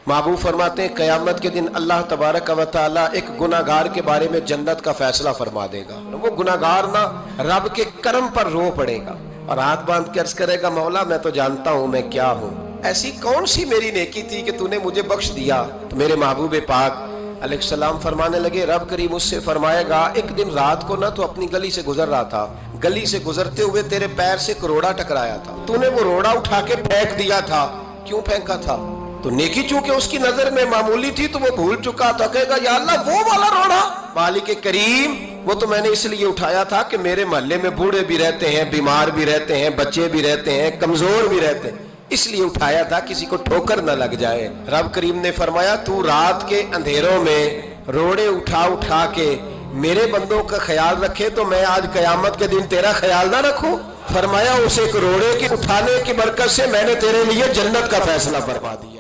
महबूब फरमाते हैं क़यामत के दिन अल्लाह तबारक व तआला एक गुनाहगार के बारे में जन्नत का फैसला फरमा देगा। वो गुनाहगार ना रब के करम पर रो पड़ेगा और हाथ बांध के अर्ज करेगा, मौला मैं तो जानता हूँ मैं क्या हूँ, ऐसी कौन सी मेरी नेकी थी कि तूने मुझे बख्श दिया। तो मेरे महबूब पाक अलैहिस्सलाम फरमाने लगे, रब करीम उससे फरमाएगा, एक दिन रात को ना तो अपनी गली से गुजर रहा था, गली से गुजरते हुए तेरे पैर से एक रोड़ा टकराया था, तूने वो रोड़ा उठा के फेंक दिया था। क्यों फेंका था? तो नेकी चूंकि उसकी नजर में मामूली थी तो वो भूल चुका था। कहेगा या अल्लाह वो वाला रोड़ा, मालिक करीम वो तो मैंने इसलिए उठाया था कि मेरे मोहल्ले में बूढ़े भी रहते हैं, बीमार भी रहते हैं, बच्चे भी रहते हैं, कमजोर भी रहते हैं, इसलिए उठाया था किसी को ठोकर न लग जाए। रब करीम ने फरमाया तू रात के अंधेरों में रोड़े उठा उठा के मेरे बंदों का ख्याल रखे तो मैं आज कयामत के दिन तेरा ख्याल ना रखूं। फरमाया उस एक रोड़े के उठाने की बरकत से मैंने तेरे लिए जन्नत का फैसला फरमा दिया।